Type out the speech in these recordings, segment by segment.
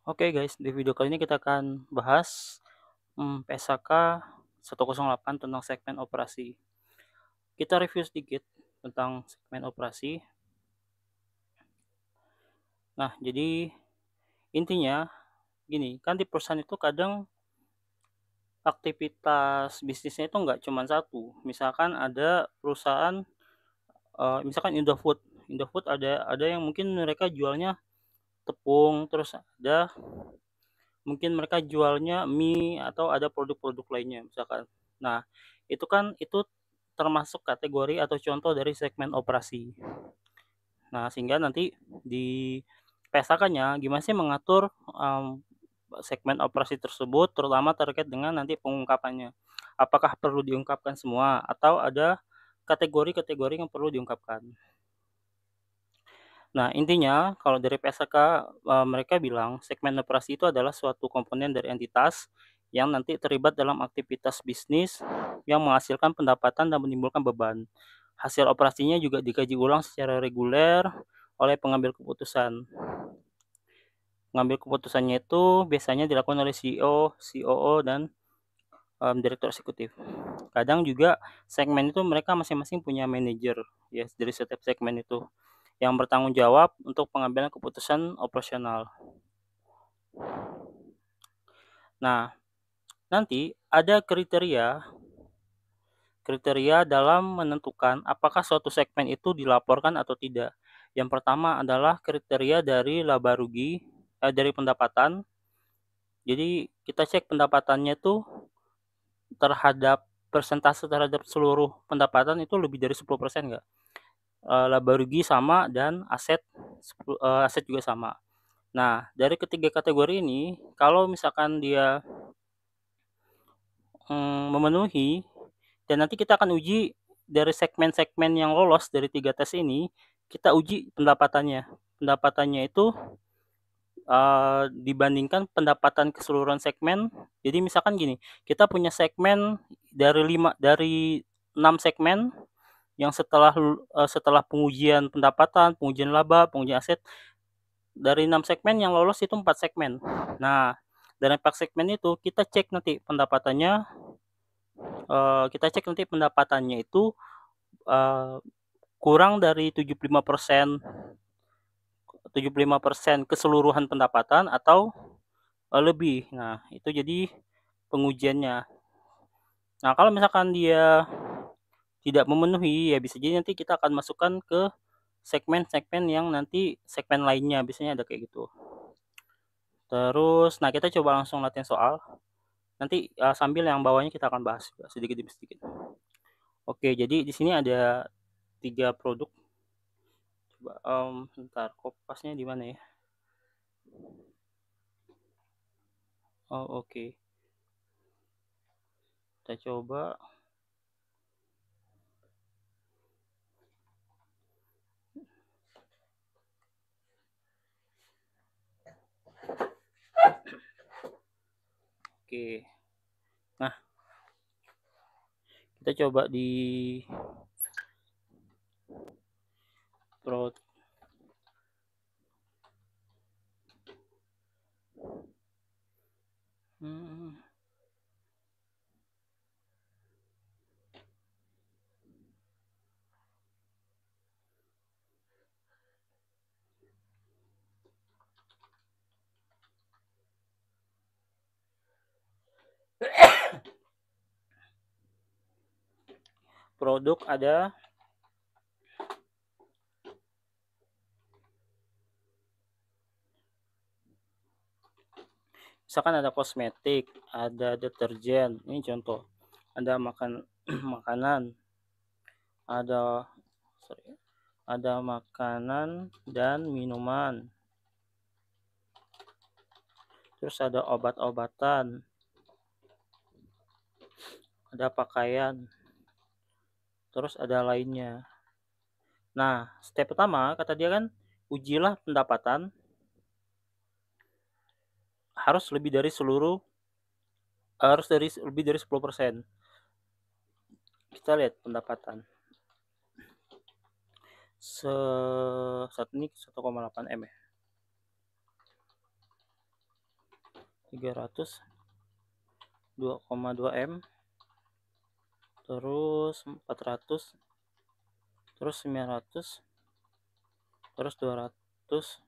Oke guys, di video kali ini kita akan bahas PSAK 108 tentang segmen operasi. Kita review sedikit tentang segmen operasi. Nah, jadi intinya gini, kan di perusahaan itu kadang aktivitas bisnisnya itu nggak cuma satu. Misalkan ada perusahaan, misalkan Indofood. Indofood ada yang mungkin mereka jualnya tepung, terus ada mungkin mereka jualnya mie atau ada produk-produk lainnya misalkan. Nah, itu termasuk kategori atau contoh dari segmen operasi. Nah, sehingga nanti di PSAK-nya gimana sih mengatur, segmen operasi tersebut terutama terkait dengan nanti pengungkapannya. Apakah perlu diungkapkan semua atau ada kategori-kategori yang perlu diungkapkan. Nah, intinya kalau dari PSAK, mereka bilang segmen operasi itu adalah suatu komponen dari entitas yang nanti terlibat dalam aktivitas bisnis yang menghasilkan pendapatan dan menimbulkan beban. Hasil operasinya juga dikaji ulang secara reguler oleh pengambil keputusan. Pengambil keputusannya itu biasanya dilakukan oleh CEO, COO, dan direktur eksekutif. Kadang juga segmen itu mereka masing-masing punya manajer ya dari setiap segmen itu yang bertanggung jawab untuk pengambilan keputusan operasional. Nah, nanti ada kriteria dalam menentukan apakah suatu segmen itu dilaporkan atau tidak. Yang pertama adalah kriteria dari laba rugi, dari pendapatan. Jadi kita cek pendapatannya itu terhadap persentase terhadap seluruh pendapatan itu lebih dari 10% nggak? Laba rugi sama dan aset juga sama. Nah, dari ketiga kategori ini, kalau misalkan dia memenuhi, dan nanti kita akan uji dari segmen-segmen yang lolos dari 3 tes ini, kita uji pendapatannya. Pendapatannya itu, dibandingkan pendapatan keseluruhan segmen. Jadi misalkan gini, kita punya segmen dari 6 segmen yang setelah pengujian pendapatan, pengujian laba, pengujian aset, dari 6 segmen yang lolos itu 4 segmen. Nah, dari 4 segmen itu kita cek nanti pendapatannya, itu, eee, kurang dari 75% keseluruhan pendapatan atau, lebih. Nah, itu jadi pengujiannya. Nah, kalau misalkan dia tidak memenuhi, ya bisa jadi nanti kita akan masukkan ke segmen-segmen yang nanti segmen lainnya, biasanya ada kayak gitu. Terus, nah kita coba langsung latihan soal, nanti, sambil yang bawahnya kita akan bahas juga sedikit demi sedikit. Oke, jadi di sini ada 3 produk. Coba, bentar Kopasnya di mana ya? Oh, oke. Kita coba. Oke. Nah, kita coba di pro hmm, produk ada misalkan ada kosmetik, ada deterjen, ini contoh. Ada makanan, ada ada makanan dan minuman. Terus ada obat-obatan, ada pakaian, terus ada lainnya. Nah, step pertama kata dia kan, ujilah pendapatan harus lebih dari seluruh harus lebih dari 10%. Kita lihat pendapatan. Saat ini 1,8 M ya. 300 2,2 M, terus 400, terus 900, terus 200.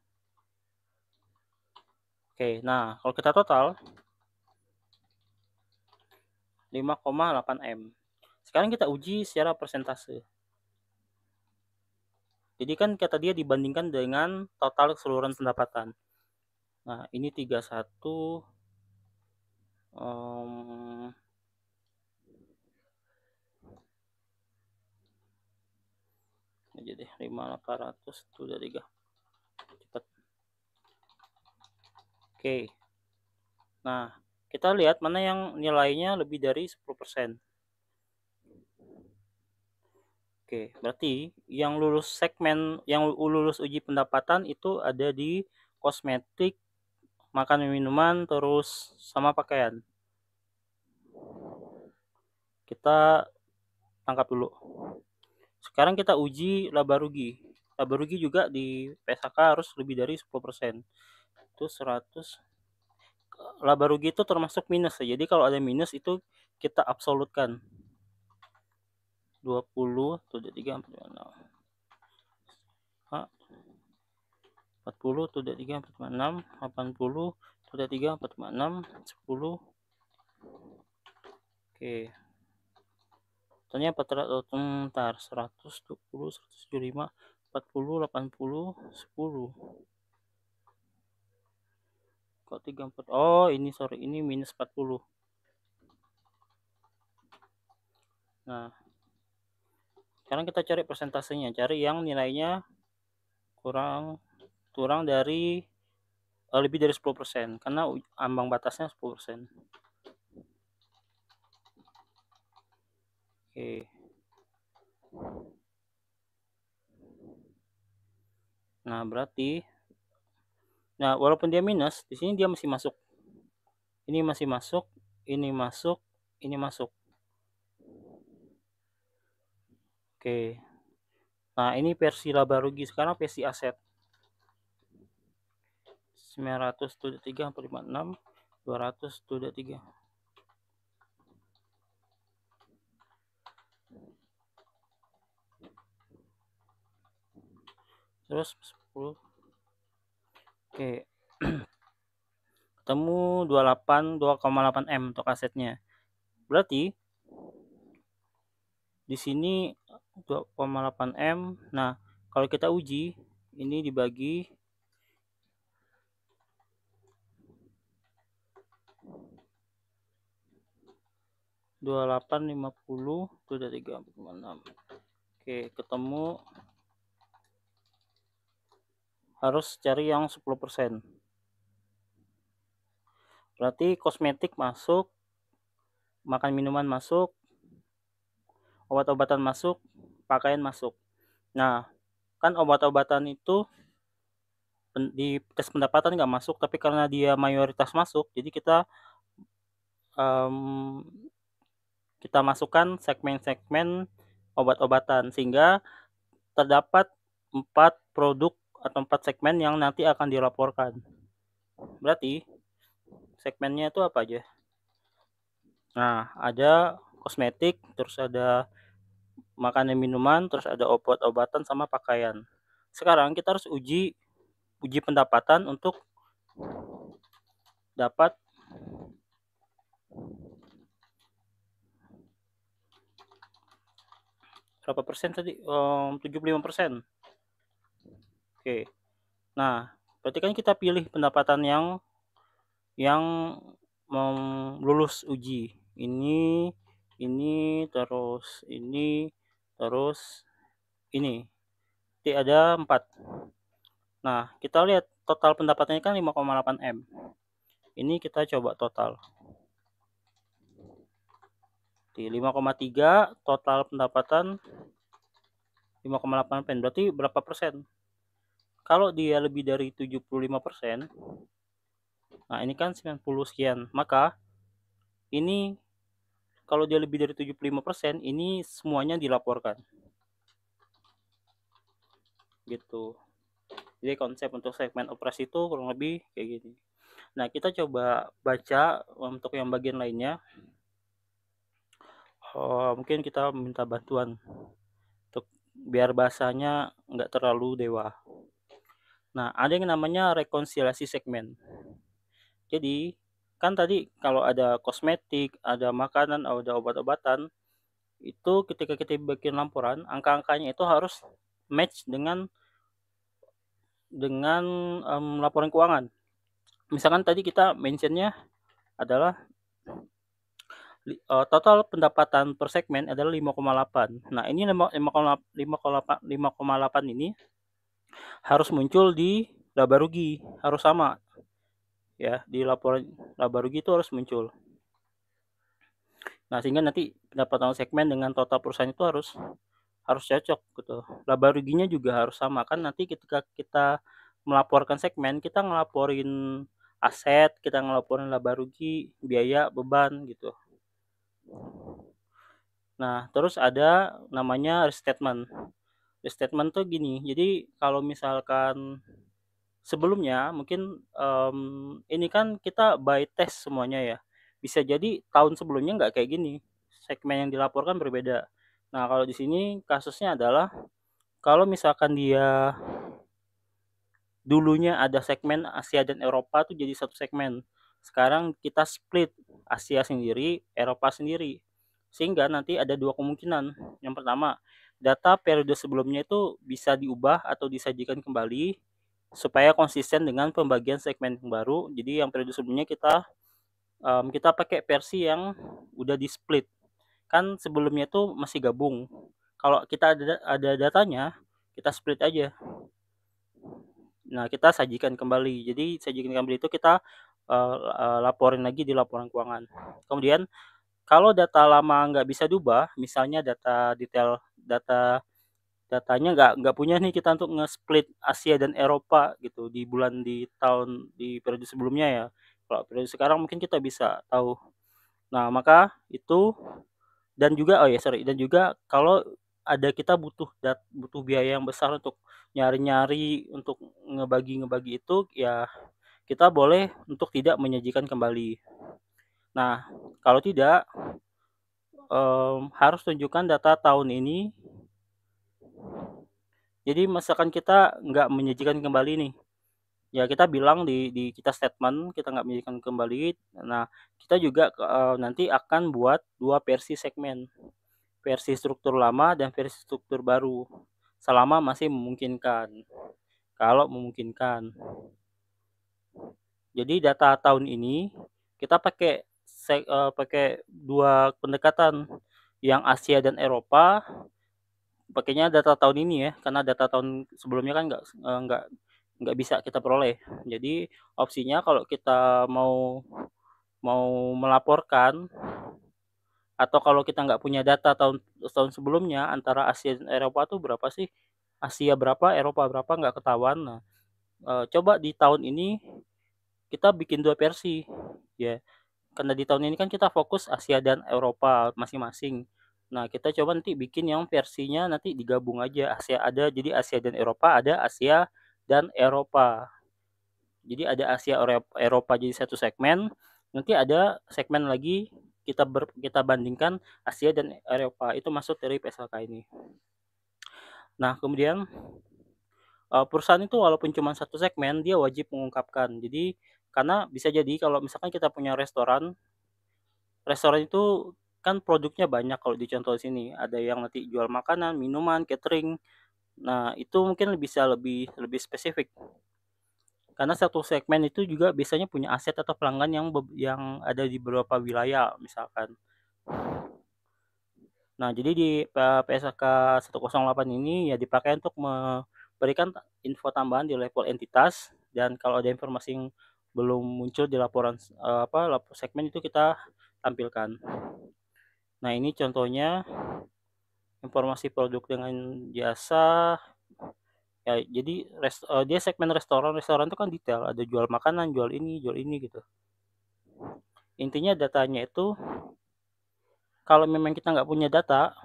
Oke, nah kalau kita total 5,8 M. Sekarang kita uji secara persentase. Jadi kan kata dia dibandingkan dengan total keseluruhan pendapatan. Nah, ini 31 aja deh, 5.800 itu udah 3. Cepat. Oke. Nah, kita lihat mana yang nilainya lebih dari 10%. Oke, berarti yang lulus uji pendapatan itu ada di kosmetik, makanan minuman, terus sama pakaian. Kita tangkap dulu. Sekarang kita uji laba rugi. Laba rugi juga di PSAK harus lebih dari 10%. Itu 100. Laba rugi itu termasuk minus ya. Jadi kalau ada minus itu kita absolutkan. 20 tuh 3 4 5 6. 40 tuh 3 4 5 6, 80 tuh 3 4 5 6, 10. Oke. Ternyata 100, 20, 175, 40, 80, 10. Kok 34? Oh, ini sorry, ini minus 40. Nah, sekarang kita cari persentasenya, cari yang nilainya kurang dari lebih dari 10%, karena ambang batasnya 10%. Oke. Nah, berarti walaupun dia minus, di sini dia masih masuk. Ini masih masuk, ini masuk, ini masuk. Oke. Nah, ini versi laba rugi, sekarang versi aset. 900 tuh 3 4 5 6, 200 tuh 3. Terus 10. Oke. Ketemu 2,8 M untuk asetnya. Berarti di sini 2,8 M. Nah, kalau kita uji ini dibagi 2850 itu udah 3,6. Oke, ketemu harus cari yang 10%. Berarti kosmetik masuk, makan minuman masuk, obat-obatan masuk, pakaian masuk. Nah, kan obat-obatan itu di tes pendapatan nggak masuk, tapi karena dia mayoritas masuk, jadi um, kita masukkan segmen-segmen obat-obatan, sehingga terdapat 4 produk atau 4 segmen yang nanti akan dilaporkan. Berarti segmennya itu apa aja? Nah, ada kosmetik, terus ada makanan minuman, terus ada obat-obatan sama pakaian. Sekarang kita harus uji pendapatan untuk dapat berapa persen tadi? 75%. Oke. Nah, berarti kan kita pilih pendapatan yang lulus uji. Ini, terus ini, terus ini. Jadi ada 4. Nah, kita lihat total pendapatannya kan 5,8 M. Ini kita coba total. Di 5,3 total pendapatan 5,8 M. Berarti berapa persen? Kalau dia lebih dari 75%, nah ini kan 90 sekian. Maka ini kalau dia lebih dari 75%, ini semuanya dilaporkan. Gitu. Jadi konsep untuk segmen operasi itu kurang lebih kayak gini. Nah, kita coba baca untuk yang bagian lainnya, mungkin kita minta bantuan untuk biar bahasanya nggak terlalu dewa. Nah, ada yang namanya rekonsiliasi segmen. Jadi, kan tadi kalau ada kosmetik, ada makanan, ada obat-obatan, itu ketika kita bikin laporan, angka-angkanya itu harus match dengan laporan keuangan. Misalkan tadi kita mention-nya adalah total pendapatan per segmen adalah 5,8. Nah, ini 5,8 ini harus muncul di laba rugi, harus sama ya, di laporan laba rugi itu harus muncul. Nah, sehingga nanti pendapatan segmen dengan total perusahaan itu harus harus cocok gitu. Laba ruginya juga harus sama, kan nanti ketika kita melaporkan segmen, kita ngelaporin aset, kita ngelaporin laba rugi, biaya, beban gitu. Nah, terus ada namanya restatement. Restatement tuh gini, jadi kalau misalkan sebelumnya mungkin, ini kan kita by test semuanya ya, bisa jadi tahun sebelumnya nggak kayak gini, segmen yang dilaporkan berbeda. Nah, kalau di sini kasusnya adalah kalau misalkan dia dulunya ada segmen Asia dan Eropa tuh jadi satu segmen. Sekarang kita split, Asia sendiri, Eropa sendiri. Sehingga nanti ada 2 kemungkinan. Yang pertama, data periode sebelumnya itu bisa diubah atau disajikan kembali supaya konsisten dengan pembagian segmen yang baru. Jadi yang periode sebelumnya kita pakai versi yang udah di-split. Kan sebelumnya itu masih gabung. Kalau kita ada datanya, kita split aja. Nah, kita sajikan kembali. Jadi sajikan kembali itu kita, laporin lagi di laporan keuangan. Kemudian kalau data lama nggak bisa diubah, misalnya data detail datanya nggak punya nih kita untuk nge-split Asia dan Eropa gitu di periode sebelumnya ya. Kalau periode sekarang mungkin kita bisa tahu. Nah, maka itu dan juga oh ya sorry, dan juga kalau ada kita butuh biaya yang besar untuk nyari-nyari, untuk ngebagi-ngebagi itu, ya kita boleh untuk tidak menyajikan kembali. Nah, kalau tidak, harus tunjukkan data tahun ini. Jadi misalkan kita nggak menyajikan kembali nih, ya kita bilang di kita statement, kita nggak menyajikan kembali. Nah, kita juga, nanti akan buat 2 versi segmen. Versi struktur lama dan versi struktur baru, selama masih memungkinkan, kalau memungkinkan. Jadi data tahun ini kita pakai 2 pendekatan, yang Asia dan Eropa pakainya data tahun ini ya, karena data tahun sebelumnya kan nggak bisa kita peroleh. Jadi opsinya kalau kita mau mau melaporkan atau kalau kita nggak punya data tahun sebelumnya antara Asia dan Eropa tuh berapa sih, Asia berapa, Eropa berapa, nggak ketahuan. Nah, coba di tahun ini kita bikin 2 versi, ya. Karena di tahun ini kan kita fokus Asia dan Eropa masing-masing. Nah, kita coba nanti bikin yang versinya nanti digabung aja, jadi Asia dan Eropa, ada Asia dan Eropa. Jadi ada Asia, Eropa jadi satu segmen, nanti ada segmen lagi kita bandingkan Asia dan Eropa, itu masuk dari PSLK ini. Nah, kemudian perusahaan itu walaupun cuma satu segmen, dia wajib mengungkapkan. Jadi, karena bisa jadi kalau misalkan kita punya restoran, restoran itu kan produknya banyak kalau di contoh sini, ada yang nanti jual makanan, minuman, catering. Nah, itu mungkin bisa lebih lebih spesifik. Karena satu segmen itu juga biasanya punya aset atau pelanggan yang ada di beberapa wilayah misalkan. Nah, jadi di PSAK 108 ini ya dipakai untuk memberikan info tambahan di level entitas, dan kalau ada informasi yang belum muncul di laporan segmen itu kita tampilkan. Nah, ini contohnya informasi produk dengan jasa, ya jadi dia segmen restoran, restoran itu kan detail, ada jual makanan, jual ini gitu. Intinya datanya itu kalau memang kita nggak punya data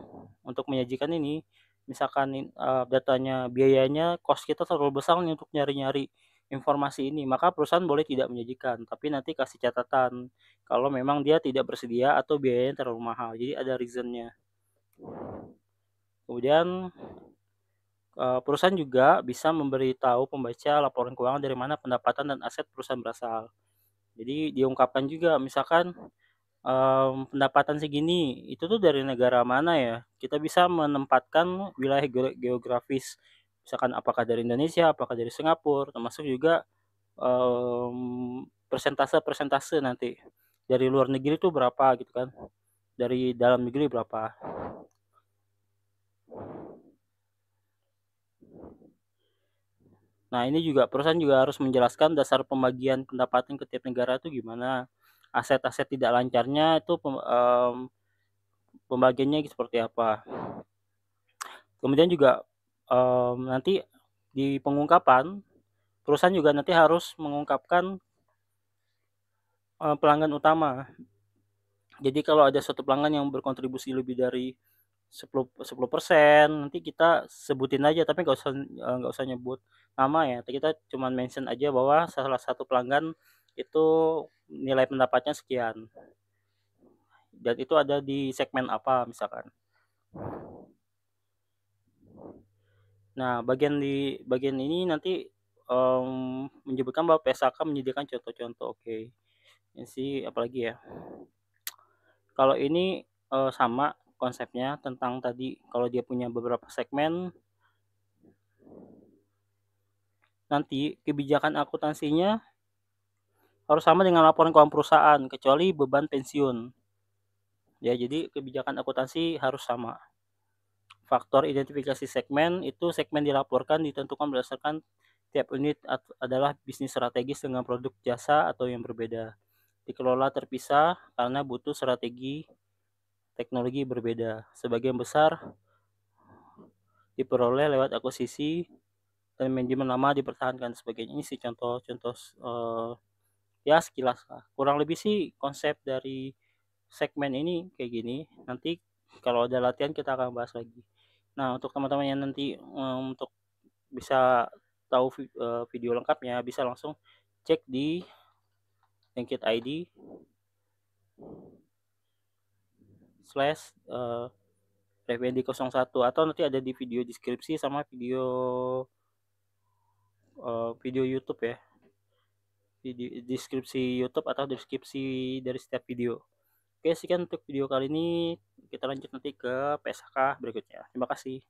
untuk menyajikan ini, misalkan datanya, biayanya, cost kita terlalu besar nih untuk nyari-nyari informasi ini, maka perusahaan boleh tidak menyajikan, tapi nanti kasih catatan kalau memang dia tidak bersedia atau biayanya terlalu mahal. Jadi ada reason-nya. Kemudian, perusahaan juga bisa memberitahu pembaca laporan keuangan dari mana pendapatan dan aset perusahaan berasal. Jadi diungkapkan juga misalkan, pendapatan segini, itu tuh dari negara mana ya? Kita bisa menempatkan wilayah geografis, misalkan apakah dari Indonesia, apakah dari Singapura, termasuk juga, persentase-persentase nanti, dari luar negeri itu berapa gitu kan, dari dalam negeri berapa. Nah, ini juga perusahaan juga harus menjelaskan dasar pembagian pendapatan ke tiap negara itu gimana, aset-aset tidak lancarnya itu pembagiannya seperti apa. Kemudian juga, nanti di pengungkapan, perusahaan juga nanti harus mengungkapkan, pelanggan utama. Jadi kalau ada suatu pelanggan yang berkontribusi lebih dari 10% nanti kita sebutin aja, tapi nggak usah nyebut nama ya, kita cuman mention aja bahwa salah satu pelanggan itu nilai pendapatnya sekian, dan itu ada di segmen apa misalkan. Nah, bagian ini nanti, menyebutkan bahwa PSAK menyediakan contoh-contoh, oke. Ini sih apalagi ya, kalau ini, sama konsepnya tentang tadi kalau dia punya beberapa segmen, nanti kebijakan akuntansinya harus sama dengan laporan keuangan perusahaan, kecuali beban pensiun. Ya, jadi kebijakan akuntansi harus sama. Faktor identifikasi segmen, itu segmen dilaporkan ditentukan berdasarkan tiap unit adalah bisnis strategis dengan produk jasa atau yang berbeda. Dikelola terpisah karena butuh strategi teknologi berbeda. Sebagian besar diperoleh lewat akuisisi dan manajemen lama dipertahankan sebagainya. Ini sih contoh-contoh, ya sekilas lah. Kurang lebih sih konsep dari segmen ini kayak gini. Nanti kalau ada latihan kita akan bahas lagi. Nah, untuk teman-teman yang nanti, untuk bisa tahu video lengkapnya bisa langsung cek di Linkit ID slash Revendi01 atau nanti ada di video deskripsi sama video video YouTube ya, video deskripsi YouTube atau deskripsi dari setiap video. Oke, sekian untuk video kali ini. Kita lanjut nanti ke PSK berikutnya. Terima kasih.